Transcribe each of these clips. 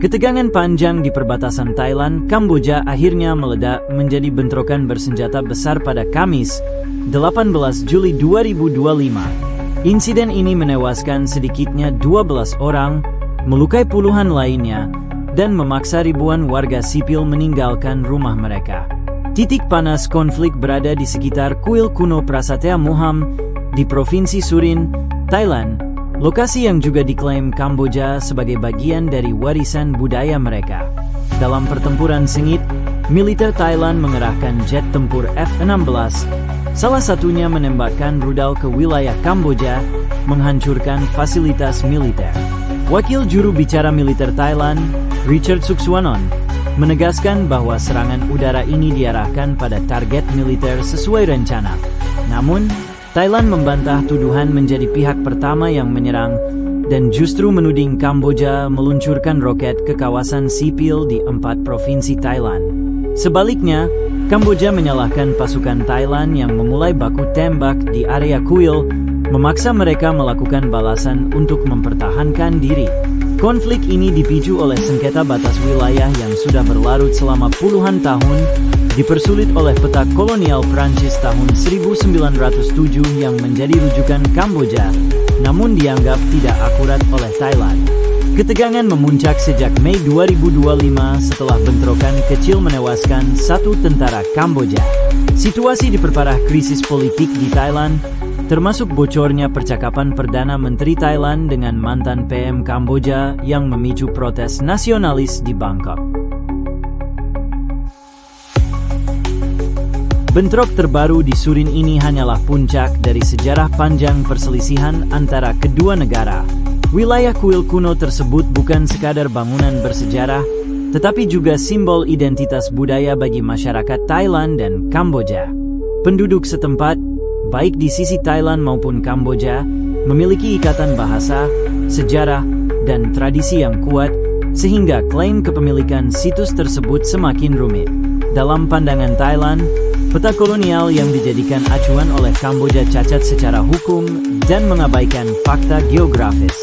Ketegangan panjang di perbatasan Thailand, Kamboja akhirnya meledak menjadi bentrokan bersenjata besar pada Kamis, 18 Juli 2025. Insiden ini menewaskan sedikitnya 12 orang, melukai puluhan lainnya, dan memaksa ribuan warga sipil meninggalkan rumah mereka. Titik panas konflik berada di sekitar kuil kuno Prasetya Moham di Provinsi Surin, Thailand, lokasi yang juga diklaim Kamboja sebagai bagian dari warisan budaya mereka. Dalam pertempuran sengit, militer Thailand mengerahkan jet tempur F-16, salah satunya menembakkan rudal ke wilayah Kamboja, menghancurkan fasilitas militer. Wakil juru bicara militer Thailand, Richard Suksuanon, menegaskan bahwa serangan udara ini diarahkan pada target militer sesuai rencana. Namun, Thailand membantah tuduhan menjadi pihak pertama yang menyerang dan justru menuding Kamboja meluncurkan roket ke kawasan sipil di 4 provinsi Thailand. Sebaliknya, Kamboja menyalahkan pasukan Thailand yang memulai baku tembak di area kuil, memaksa mereka melakukan balasan untuk mempertahankan diri. Konflik ini dipicu oleh sengketa batas wilayah yang sudah berlarut selama puluhan tahun, dipersulit oleh peta kolonial Prancis tahun 1907 yang menjadi rujukan Kamboja, namun dianggap tidak akurat oleh Thailand. Ketegangan memuncak sejak Mei 2025 setelah bentrokan kecil menewaskan 1 tentara Kamboja. Situasi diperparah krisis politik di Thailand, termasuk bocornya percakapan Perdana Menteri Thailand dengan mantan PM Kamboja yang memicu protes nasionalis di Bangkok. Bentrok terbaru di Surin ini hanyalah puncak dari sejarah panjang perselisihan antara kedua negara. Wilayah kuil kuno tersebut bukan sekadar bangunan bersejarah, tetapi juga simbol identitas budaya bagi masyarakat Thailand dan Kamboja. Penduduk setempat, baik di sisi Thailand maupun Kamboja, memiliki ikatan bahasa, sejarah, dan tradisi yang kuat, sehingga klaim kepemilikan situs tersebut semakin rumit. Dalam pandangan Thailand, peta kolonial yang dijadikan acuan oleh Kamboja cacat secara hukum dan mengabaikan fakta geografis.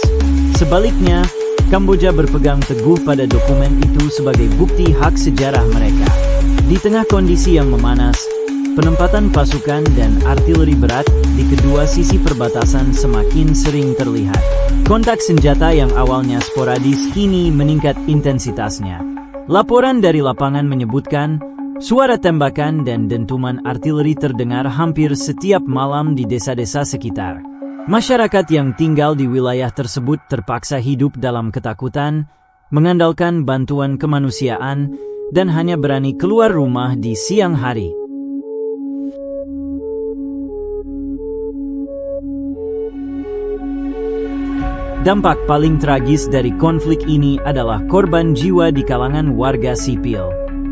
Sebaliknya, Kamboja berpegang teguh pada dokumen itu sebagai bukti hak sejarah mereka. Di tengah kondisi yang memanas, penempatan pasukan dan artileri berat di kedua sisi perbatasan semakin sering terlihat. Kontak senjata yang awalnya sporadis kini meningkat intensitasnya. Laporan dari lapangan menyebutkan, suara tembakan dan dentuman artileri terdengar hampir setiap malam di desa-desa sekitar. Masyarakat yang tinggal di wilayah tersebut terpaksa hidup dalam ketakutan, mengandalkan bantuan kemanusiaan, dan hanya berani keluar rumah di siang hari. Dampak paling tragis dari konflik ini adalah korban jiwa di kalangan warga sipil.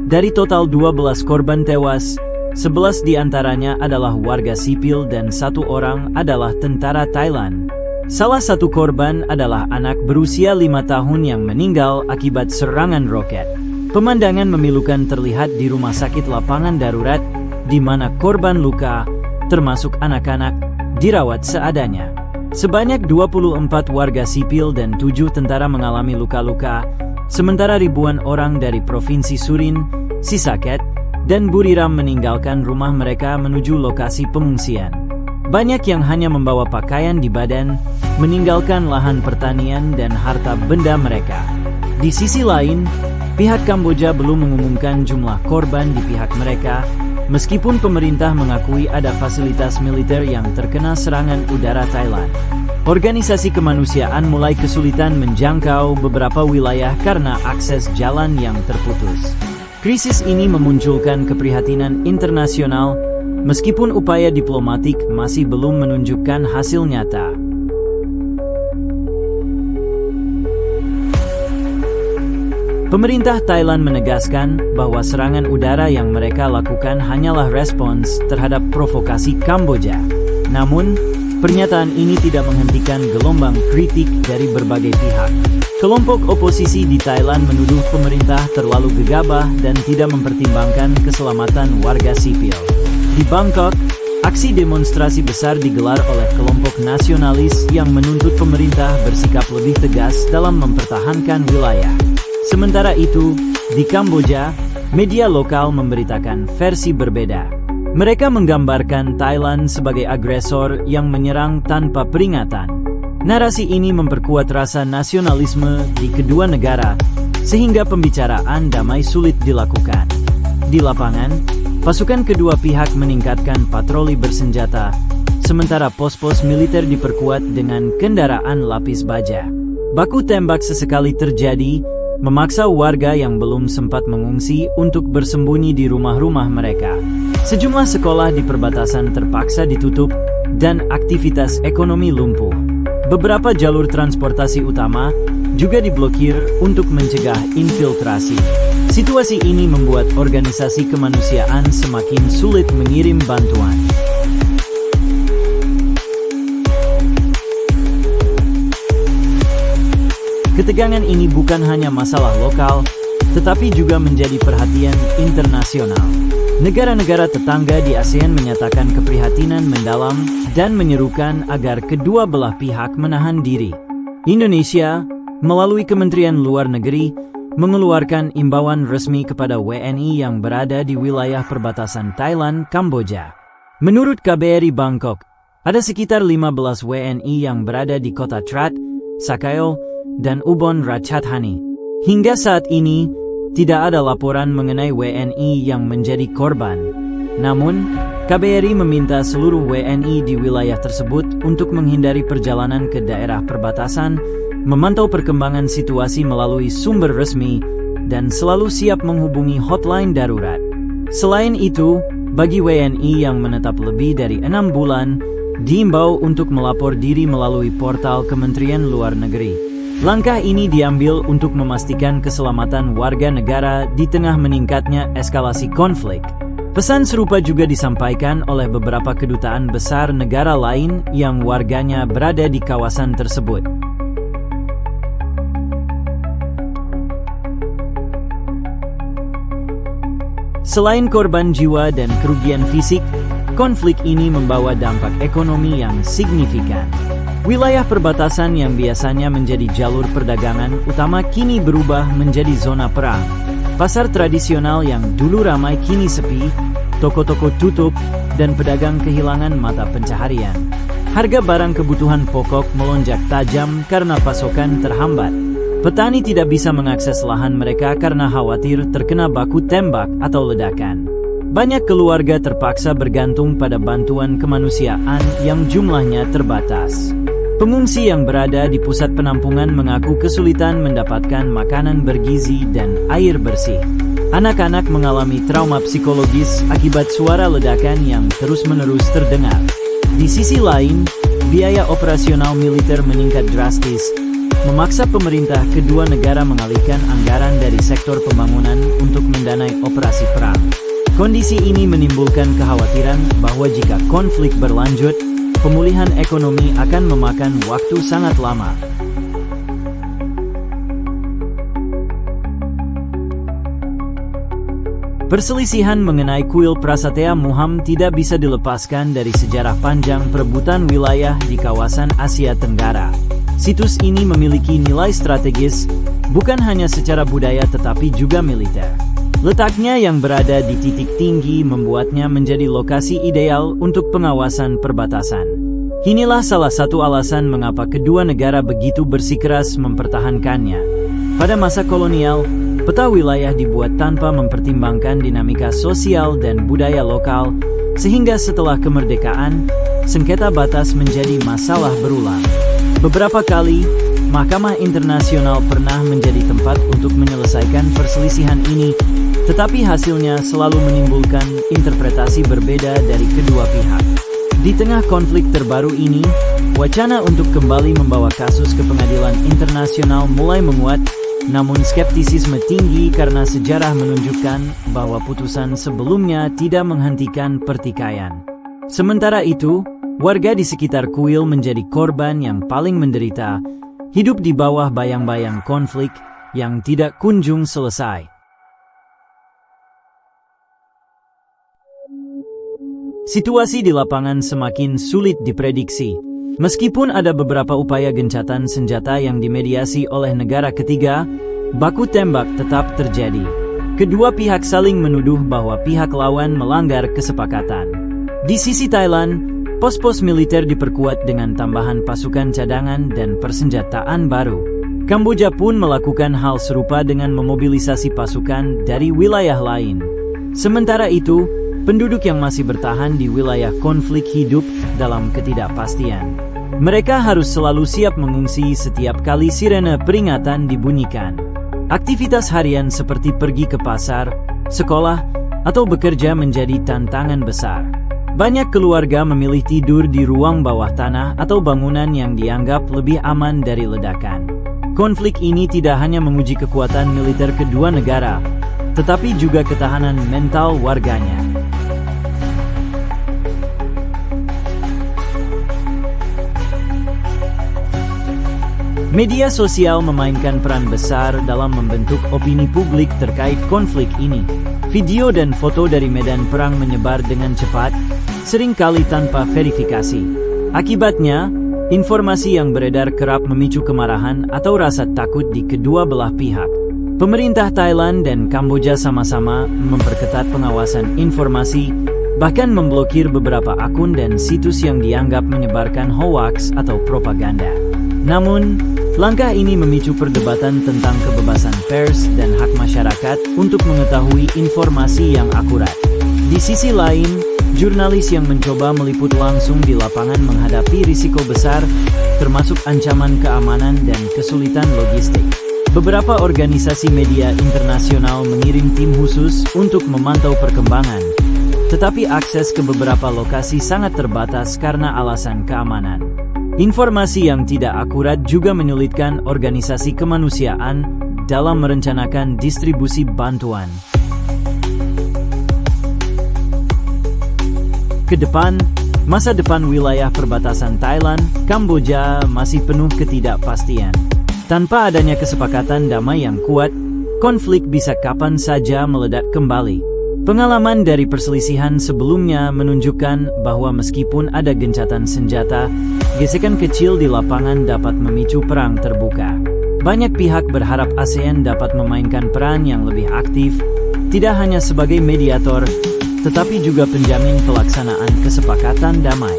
Dari total 12 korban tewas, 11 diantaranya adalah warga sipil dan 1 orang adalah tentara Thailand. Salah satu korban adalah anak berusia 5 tahun yang meninggal akibat serangan roket. Pemandangan memilukan terlihat di rumah sakit lapangan darurat, di mana korban luka, termasuk anak-anak, dirawat seadanya. Sebanyak 24 warga sipil dan 7 tentara mengalami luka-luka, sementara ribuan orang dari Provinsi Surin, Sisaket, dan Buriram meninggalkan rumah mereka menuju lokasi pengungsian. Banyak yang hanya membawa pakaian di badan, meninggalkan lahan pertanian dan harta benda mereka. Di sisi lain, pihak Kamboja belum mengumumkan jumlah korban di pihak mereka, meskipun pemerintah mengakui ada fasilitas militer yang terkena serangan udara Thailand. Organisasi kemanusiaan mulai kesulitan menjangkau beberapa wilayah karena akses jalan yang terputus. Krisis ini memunculkan keprihatinan internasional, meskipun upaya diplomatik masih belum menunjukkan hasil nyata. Pemerintah Thailand menegaskan bahwa serangan udara yang mereka lakukan hanyalah respons terhadap provokasi Kamboja. Namun, pernyataan ini tidak menghentikan gelombang kritik dari berbagai pihak. Kelompok oposisi di Thailand menuduh pemerintah terlalu gegabah dan tidak mempertimbangkan keselamatan warga sipil. Di Bangkok, aksi demonstrasi besar digelar oleh kelompok nasionalis yang menuntut pemerintah bersikap lebih tegas dalam mempertahankan wilayah. Sementara itu, di Kamboja, media lokal memberitakan versi berbeda. Mereka menggambarkan Thailand sebagai agresor yang menyerang tanpa peringatan. Narasi ini memperkuat rasa nasionalisme di kedua negara, sehingga pembicaraan damai sulit dilakukan. Di lapangan, pasukan kedua pihak meningkatkan patroli bersenjata, sementara pos-pos militer diperkuat dengan kendaraan lapis baja. Baku tembak sesekali terjadi, memaksa warga yang belum sempat mengungsi untuk bersembunyi di rumah-rumah mereka. Sejumlah sekolah di perbatasan terpaksa ditutup, dan aktivitas ekonomi lumpuh. Beberapa jalur transportasi utama juga diblokir untuk mencegah infiltrasi. Situasi ini membuat organisasi kemanusiaan semakin sulit mengirim bantuan. Ketegangan ini bukan hanya masalah lokal, tetapi juga menjadi perhatian internasional. Negara-negara tetangga di ASEAN menyatakan keprihatinan mendalam dan menyerukan agar kedua belah pihak menahan diri. Indonesia, melalui Kementerian Luar Negeri, mengeluarkan imbauan resmi kepada WNI yang berada di wilayah perbatasan Thailand, Kamboja. Menurut KBRI Bangkok, ada sekitar 15 WNI yang berada di kota Trat, Sakeo, dan Ubon Ratchathani. Hingga saat ini, tidak ada laporan mengenai WNI yang menjadi korban. Namun, KBRI meminta seluruh WNI di wilayah tersebut untuk menghindari perjalanan ke daerah perbatasan, memantau perkembangan situasi melalui sumber resmi, dan selalu siap menghubungi hotline darurat. Selain itu, bagi WNI yang menetap lebih dari 6 bulan, diimbau untuk melapor diri melalui portal Kementerian Luar Negeri. Langkah ini diambil untuk memastikan keselamatan warga negara di tengah meningkatnya eskalasi konflik. Pesan serupa juga disampaikan oleh beberapa kedutaan besar negara lain yang warganya berada di kawasan tersebut. Selain korban jiwa dan kerugian fisik, konflik ini membawa dampak ekonomi yang signifikan. Wilayah perbatasan yang biasanya menjadi jalur perdagangan utama kini berubah menjadi zona perang. Pasar tradisional yang dulu ramai kini sepi, toko-toko tutup, dan pedagang kehilangan mata pencaharian. Harga barang kebutuhan pokok melonjak tajam karena pasokan terhambat. Petani tidak bisa mengakses lahan mereka karena khawatir terkena baku tembak atau ledakan. Banyak keluarga terpaksa bergantung pada bantuan kemanusiaan yang jumlahnya terbatas. Pengungsi yang berada di pusat penampungan mengaku kesulitan mendapatkan makanan bergizi dan air bersih. Anak-anak mengalami trauma psikologis akibat suara ledakan yang terus-menerus terdengar. Di sisi lain, biaya operasional militer meningkat drastis, memaksa pemerintah kedua negara mengalihkan anggaran dari sektor pembangunan untuk mendanai operasi perang. Kondisi ini menimbulkan kekhawatiran bahwa jika konflik berlanjut, pemulihan ekonomi akan memakan waktu sangat lama. Perselisihan mengenai kuil Prasetya Muham tidak bisa dilepaskan dari sejarah panjang perebutan wilayah di kawasan Asia Tenggara. Situs ini memiliki nilai strategis, bukan hanya secara budaya tetapi juga militer. Letaknya yang berada di titik tinggi membuatnya menjadi lokasi ideal untuk pengawasan perbatasan. Inilah salah satu alasan mengapa kedua negara begitu bersikeras mempertahankannya. Pada masa kolonial, peta wilayah dibuat tanpa mempertimbangkan dinamika sosial dan budaya lokal, sehingga setelah kemerdekaan, sengketa batas menjadi masalah berulang. Beberapa kali, Mahkamah Internasional pernah menjadi tempat untuk menyelesaikan perselisihan ini, tetapi hasilnya selalu menimbulkan interpretasi berbeda dari kedua pihak. Di tengah konflik terbaru ini, wacana untuk kembali membawa kasus ke pengadilan internasional mulai menguat, namun skeptisisme tinggi karena sejarah menunjukkan bahwa putusan sebelumnya tidak menghentikan pertikaian. Sementara itu, warga di sekitar kuil menjadi korban yang paling menderita, hidup di bawah bayang-bayang konflik yang tidak kunjung selesai. Situasi di lapangan semakin sulit diprediksi. Meskipun ada beberapa upaya gencatan senjata yang dimediasi oleh negara ketiga, baku tembak tetap terjadi. Kedua pihak saling menuduh bahwa pihak lawan melanggar kesepakatan. Di sisi Thailand, pos-pos militer diperkuat dengan tambahan pasukan cadangan dan persenjataan baru. Kamboja pun melakukan hal serupa dengan memobilisasi pasukan dari wilayah lain. Sementara itu, penduduk yang masih bertahan di wilayah konflik hidup dalam ketidakpastian. Mereka harus selalu siap mengungsi setiap kali sirene peringatan dibunyikan. Aktivitas harian seperti pergi ke pasar, sekolah, atau bekerja menjadi tantangan besar. Banyak keluarga memilih tidur di ruang bawah tanah atau bangunan yang dianggap lebih aman dari ledakan. Konflik ini tidak hanya menguji kekuatan militer kedua negara, tetapi juga ketahanan mental warganya. Media sosial memainkan peran besar dalam membentuk opini publik terkait konflik ini. Video dan foto dari medan perang menyebar dengan cepat, seringkali tanpa verifikasi. Akibatnya, informasi yang beredar kerap memicu kemarahan atau rasa takut di kedua belah pihak. Pemerintah Thailand dan Kamboja sama-sama memperketat pengawasan informasi, bahkan memblokir beberapa akun dan situs yang dianggap menyebarkan hoaks atau propaganda. Namun, langkah ini memicu perdebatan tentang kebebasan pers dan hak masyarakat untuk mengetahui informasi yang akurat. Di sisi lain, jurnalis yang mencoba meliput langsung di lapangan menghadapi risiko besar, termasuk ancaman keamanan dan kesulitan logistik. Beberapa organisasi media internasional mengirim tim khusus untuk memantau perkembangan, tetapi akses ke beberapa lokasi sangat terbatas karena alasan keamanan. Informasi yang tidak akurat juga menyulitkan organisasi kemanusiaan dalam merencanakan distribusi bantuan. Kedepan, masa depan wilayah perbatasan Thailand, Kamboja masih penuh ketidakpastian. Tanpa adanya kesepakatan damai yang kuat, konflik bisa kapan saja meledak kembali. Pengalaman dari perselisihan sebelumnya menunjukkan bahwa meskipun ada gencatan senjata, gesekan kecil di lapangan dapat memicu perang terbuka. Banyak pihak berharap ASEAN dapat memainkan peran yang lebih aktif, tidak hanya sebagai mediator, tetapi juga penjamin pelaksanaan kesepakatan damai.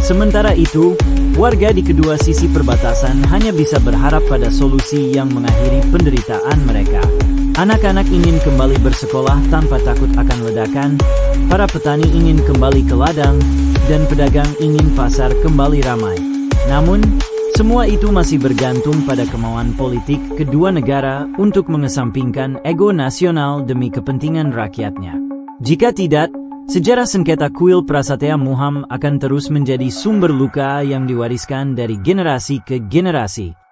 Sementara itu, warga di kedua sisi perbatasan hanya bisa berharap pada solusi yang mengakhiri penderitaan mereka. Anak-anak ingin kembali bersekolah tanpa takut akan ledakan, para petani ingin kembali ke ladang, dan pedagang ingin pasar kembali ramai. Namun, semua itu masih bergantung pada kemauan politik kedua negara untuk mengesampingkan ego nasional demi kepentingan rakyatnya. Jika tidak, sejarah sengketa kuil Prasetya Muham akan terus menjadi sumber luka yang diwariskan dari generasi ke generasi.